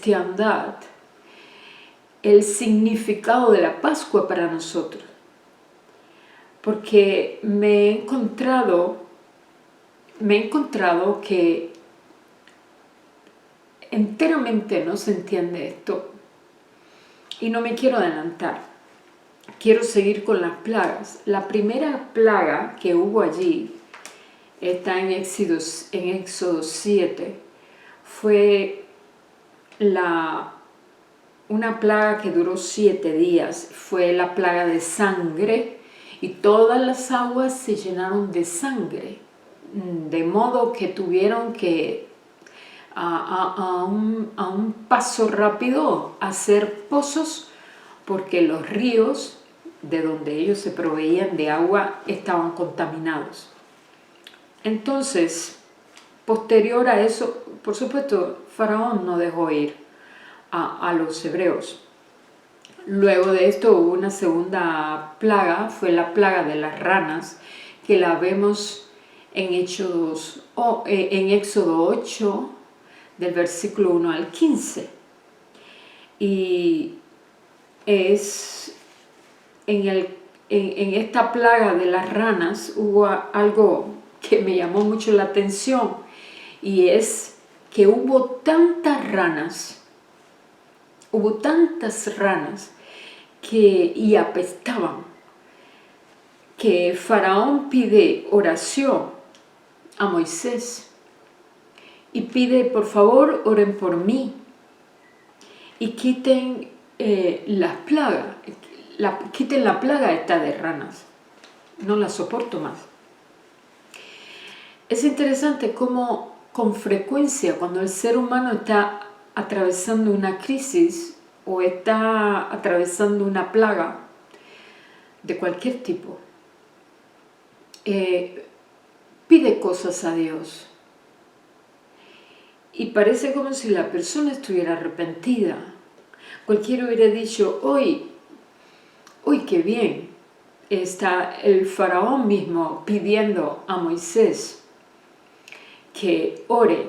cristiandad el significado de la Pascua para nosotros. Porque me he encontrado que enteramente no se entiende esto. Y no me quiero adelantar. Quiero seguir con las plagas. La primera plaga que hubo allí, está en Éxodo 7, fue una plaga que duró 7 días. Fue la plaga de sangre y todas las aguas se llenaron de sangre. De modo que tuvieron que a un paso rápido hacer pozos porque los ríos de donde ellos se proveían de agua estaban contaminados. Entonces, posterior a eso, por supuesto, Faraón no dejó ir a los hebreos. Luego de esto hubo una segunda plaga, fue la plaga de las ranas, que la vemos en Éxodo 8, del versículo 1 al 15. Y es en esta plaga de las ranas hubo algo que me llamó mucho la atención, y es que hubo tantas ranas y apestaban, que Faraón pide oración a Moisés y pide: por favor, oren por mí y quiten las plagas, quiten la plaga esta de ranas, no la soporto más. Es interesante cómo con frecuencia cuando el ser humano está atravesando una crisis o está atravesando una plaga de cualquier tipo, pide cosas a Dios y parece como si la persona estuviera arrepentida. Cualquiera hubiera dicho: hoy qué bien, está el faraón mismo pidiendo a Moisés que ore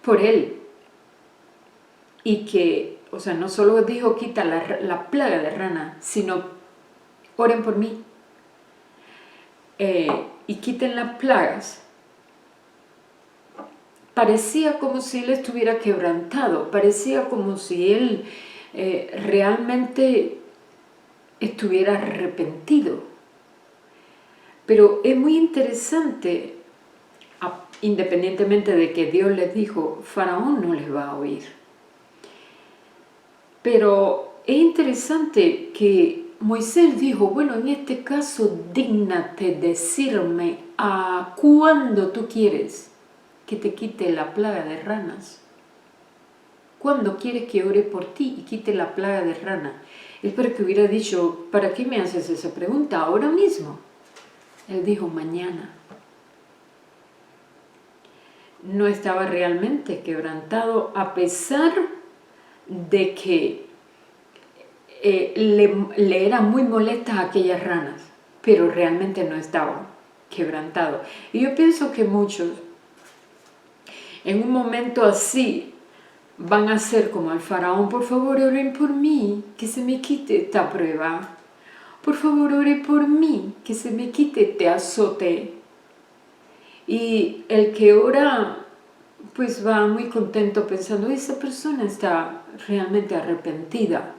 por él, y que, o sea, no solo dijo quita la plaga de rana, sino oren por mí y quiten las plagas. Parecía como si él estuviera quebrantado, parecía como si él realmente estuviera arrepentido. Pero es muy interesante, independientemente de que Dios les dijo: Faraón no les va a oír. Pero es interesante que Moisés dijo: bueno, en este caso, dígnate decirme a cuándo tú quieres que te quite la plaga de ranas. ¿Cuándo quieres que ore por ti y quite la plaga de ranas? Es para que hubiera dicho: ¿para qué me haces esa pregunta ahora mismo? Él dijo: mañana. No estaba realmente quebrantado, a pesar de que le eran muy molestas aquellas ranas, pero realmente no estaba quebrantado. Y yo pienso que muchos en un momento así van a ser como el faraón: por favor, oren por mí, que se me quite esta prueba. Por favor, ore por mí, que se me quite este azote. Y el que ora, pues va muy contento pensando: esa persona está realmente arrepentida.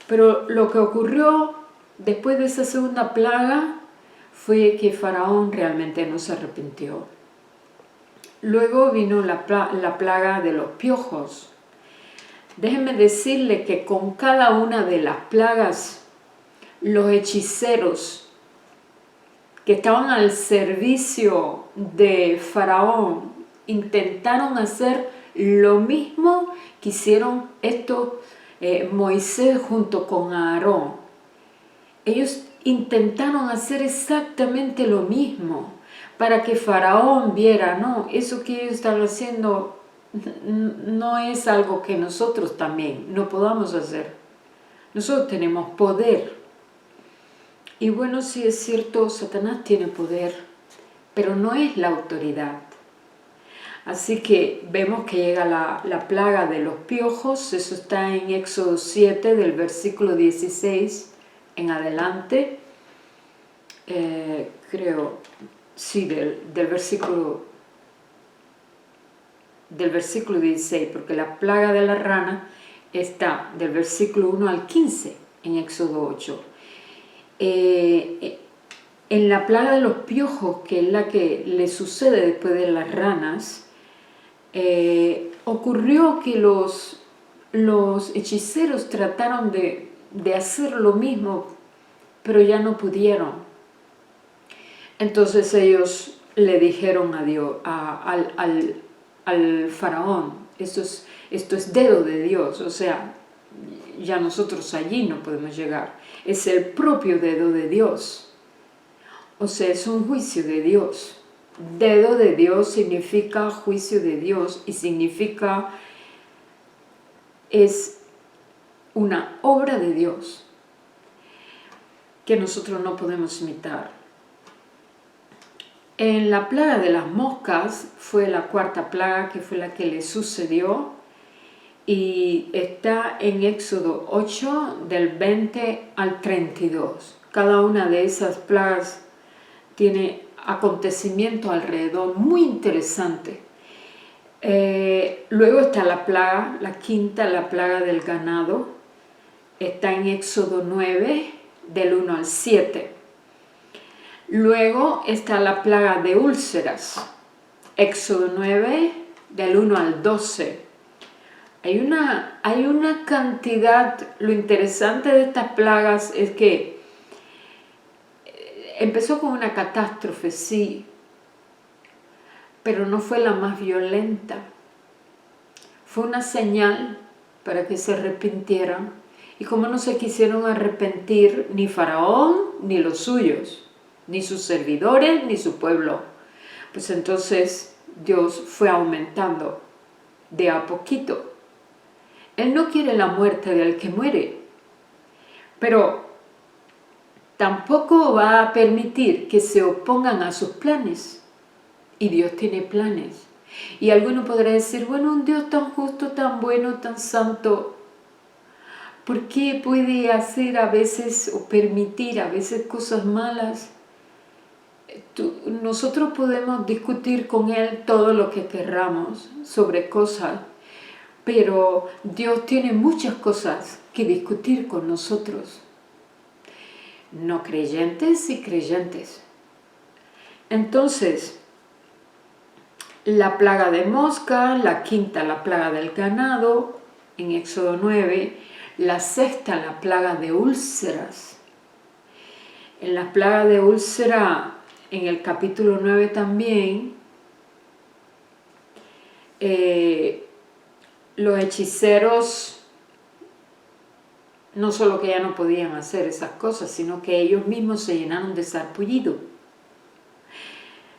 Pero lo que ocurrió después de esa segunda plaga fue que Faraón realmente no se arrepintió. Luego vino la plaga de los piojos. Déjenme decirle que con cada una de las plagas, los hechiceros que estaban al servicio de Faraón intentaron hacer lo mismo que hicieron Moisés junto con Aarón. Ellos intentaron hacer exactamente lo mismo para que Faraón viera: no, eso que ellos están haciendo no es algo que nosotros también no podamos hacer. Nosotros tenemos poder. Y bueno, sí es cierto, Satanás tiene poder, pero no es la autoridad. Así que vemos que llega la plaga de los piojos. Eso está en Éxodo 7 del versículo 16 en adelante. Creo, sí, del versículo 16, porque la plaga de la rana está del versículo 1 al 15 en Éxodo 8. En la plaga de los piojos, que es la que le sucede después de las ranas, ocurrió que los hechiceros trataron de hacer lo mismo, pero ya no pudieron. Entonces ellos le dijeron a Dios, al faraón, esto es dedo de Dios, o sea, ya nosotros allí no podemos llegar. Es el propio dedo de Dios, o sea, es un juicio de Dios. Dedo de Dios significa juicio de Dios y significa es una obra de Dios que nosotros no podemos imitar. En la plaga de las moscas fue la cuarta plaga, que fue la que le sucedió, y está en Éxodo 8 del 20 al 32. Cada una de esas plagas tiene acontecimiento alrededor muy interesante. Luego está la plaga, la quinta, la plaga del ganado. Está en Éxodo 9 del 1 al 7. Luego está la plaga de úlceras, Éxodo 9 del 1 al 12. Hay una cantidad. Lo interesante de estas plagas es que empezó con una catástrofe, sí, pero no fue la más violenta. Fue una señal para que se arrepintieran, y como no se quisieron arrepentir ni Faraón ni los suyos, ni sus servidores ni su pueblo, pues entonces Dios fue aumentando de a poquito. Él no quiere la muerte del que muere, pero tampoco va a permitir que se opongan a sus planes. Y Dios tiene planes. Y alguno podrá decir, bueno, un Dios tan justo, tan bueno, tan santo, ¿por qué puede hacer a veces o permitir a veces cosas malas? Nosotros podemos discutir con Él todo lo que querramos sobre cosas, pero Dios tiene muchas cosas que discutir con nosotros, no creyentes y creyentes. Entonces, la plaga de mosca, la quinta, la plaga del ganado, en Éxodo 9, la sexta, la plaga de úlceras. En la plaga de úlcera, en el capítulo 9 también, los hechiceros no solo que ya no podían hacer esas cosas, sino que ellos mismos se llenaron de sarpullido.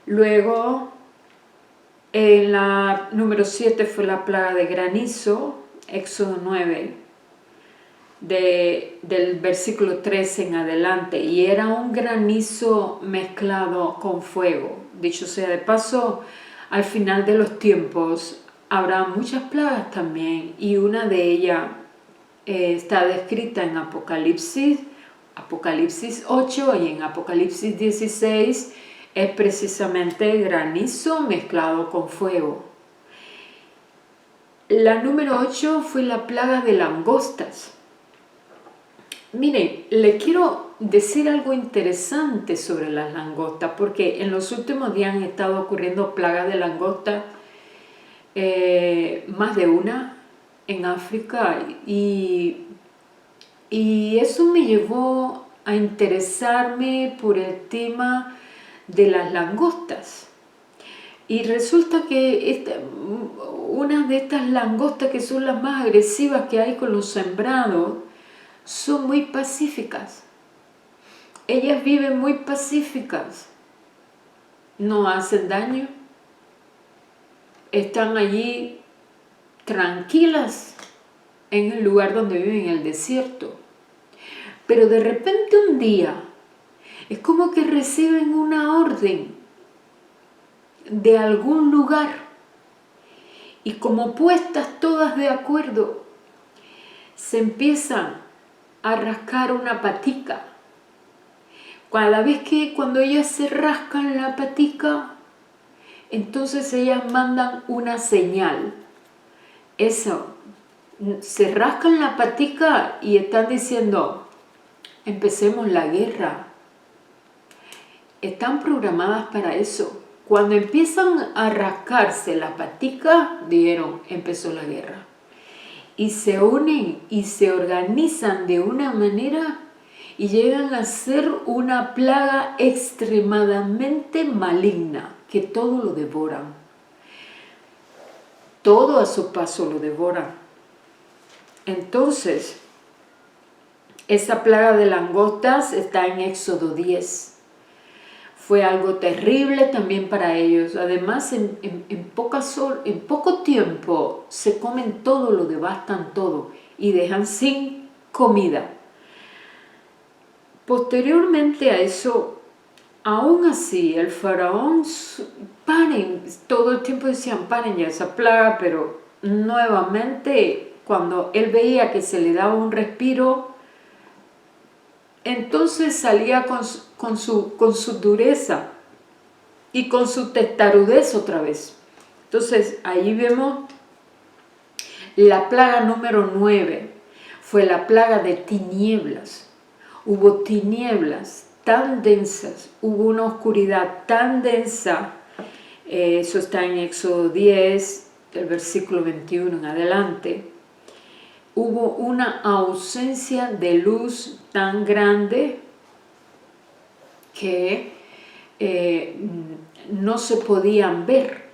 Luego, en la número 7 fue la plaga de granizo, Éxodo 9, del versículo 13 en adelante, y era un granizo mezclado con fuego. Dicho sea de paso, al final de los tiempos habrá muchas plagas también, y una de ellas está descrita en Apocalipsis 8, y en Apocalipsis 16 es precisamente granizo mezclado con fuego. La número 8 fue la plaga de langostas. Miren, le quiero decir algo interesante sobre las langostas, porque en los últimos días han estado ocurriendo plagas de langostas, más de una en África, y eso me llevó a interesarme por el tema de las langostas. Y resulta que una de estas langostas, que son las más agresivas que hay con los sembrados, son muy pacíficas. Ellas viven muy pacíficas, no hacen daño, están allí tranquilas en el lugar donde viven, en el desierto. Pero de repente un día es como que reciben una orden de algún lugar, y como puestas todas de acuerdo, se empiezan a rascar una patica. Cuando ellas se rascan la patica, entonces ellas mandan una señal. Eso, se rascan la patica y están diciendo, empecemos la guerra. Están programadas para eso. Cuando empiezan a rascarse la patica, dijeron, empezó la guerra. Y se unen y se organizan de una manera y llegan a ser una plaga extremadamente maligna, que todo lo devoran. Todo a su paso lo devoran. Entonces, esa plaga de langostas está en Éxodo 10. Fue algo terrible también para ellos. Además, en poco tiempo se comen todo, lo devastan todo y dejan sin comida. Posteriormente a eso, aún así, el faraón, paren, todo el tiempo decían, paren ya esa plaga, pero nuevamente, cuando él veía que se le daba un respiro, entonces salía con su dureza y con su testarudez otra vez. Entonces, ahí vemos la plaga número 9, fue la plaga de tinieblas. Hubo tinieblas tan densas, hubo una oscuridad tan densa, eso está en Éxodo 10, del versículo 21 en adelante. Hubo una ausencia de luz tan grande que no se podían ver.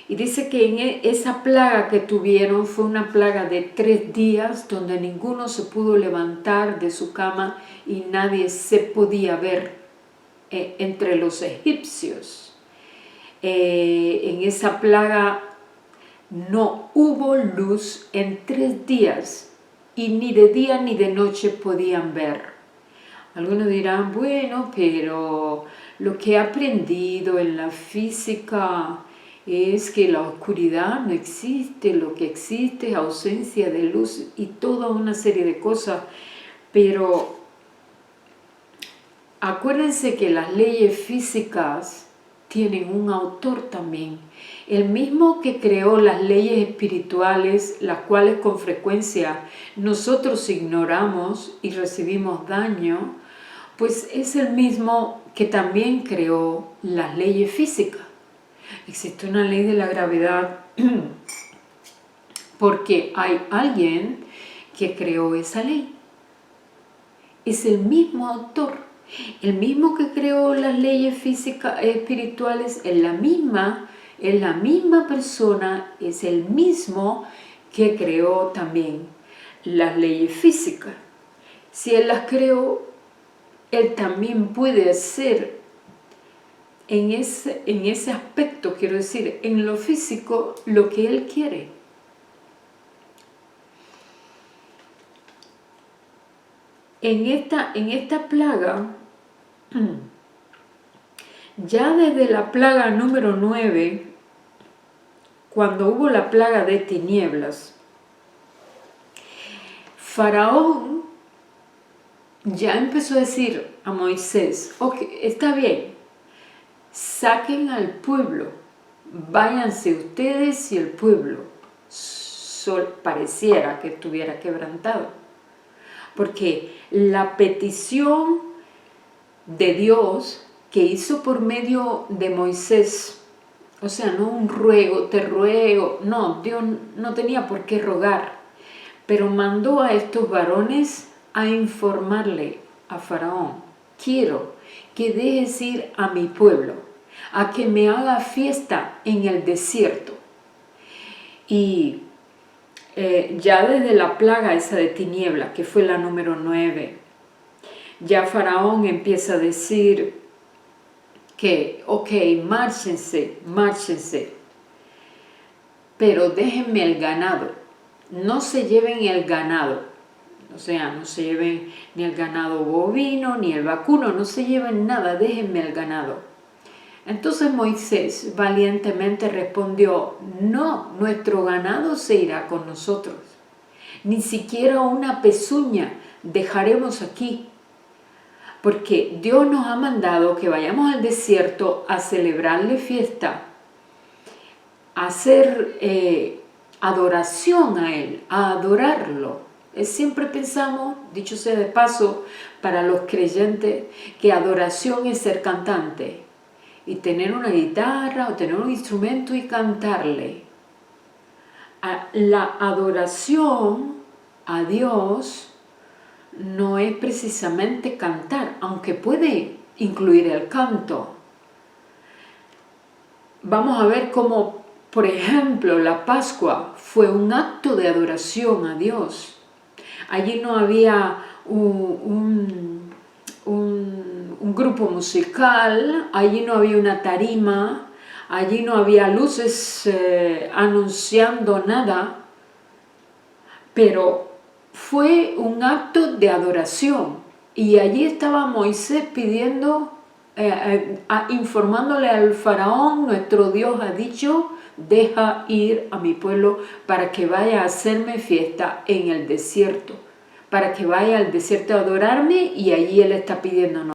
Y dice que en esa plaga que tuvieron fue una plaga de 3 días donde ninguno se pudo levantar de su cama y nadie se podía ver entre los egipcios. En esa plaga no hubo luz en 3 días y ni de día ni de noche podían ver. Algunos dirán, bueno, pero lo que he aprendido en la física es que la oscuridad no existe, lo que existe es ausencia de luz y toda una serie de cosas. Pero acuérdense que las leyes físicas tienen un autor también. El mismo que creó las leyes espirituales, las cuales con frecuencia nosotros ignoramos y recibimos daño, pues es el mismo que también creó las leyes físicas. Existe una ley de la gravedad porque hay alguien que creó esa ley. Es el mismo autor, el mismo que creó las leyes físicas espirituales, es la misma persona, es el mismo que creó también las leyes físicas. Si él las creó, él también puede hacer en ese aspecto, quiero decir, en lo físico, lo que él quiere. En esta plaga, ya desde la plaga número 9, cuando hubo la plaga de tinieblas, Faraón ya empezó a decir a Moisés, ok, está bien, saquen al pueblo, váyanse ustedes y el pueblo. Pareciera que estuviera quebrantado, porque la petición de Dios que hizo por medio de Moisés, o sea, no un ruego, te ruego, no, Dios no tenía por qué rogar, pero mandó a estos varones a informarle a Faraón, quiero que dejes ir a mi pueblo, a que me haga fiesta en el desierto. Y ya desde la plaga esa de tiniebla, que fue la número 9, ya Faraón empieza a decir que, ok, márchense, pero déjenme el ganado, no se lleven el ganado, o sea, no se lleven ni el ganado bovino, ni el vacuno, no se lleven nada, déjenme el ganado. Entonces Moisés valientemente respondió, no, nuestro ganado se irá con nosotros, ni siquiera una pezuña dejaremos aquí, porque Dios nos ha mandado que vayamos al desierto a celebrarle fiesta, a hacer adoración a Él, a adorarlo. Siempre pensamos, dicho sea de paso, para los creyentes, que adoración es ser cantante y tener una guitarra o tener un instrumento y cantarle. La adoración a Dios no es precisamente cantar, aunque puede incluir el canto. Vamos a ver cómo, por ejemplo, la Pascua fue un acto de adoración a Dios. Allí no había un grupo musical, allí no había una tarima, allí no había luces anunciando nada, pero fue un acto de adoración. Y allí estaba Moisés pidiendo, informándole al faraón, nuestro Dios ha dicho, deja ir a mi pueblo para que vaya a hacerme fiesta en el desierto, para que vaya al desierto a adorarme, y allí él está pidiéndonos.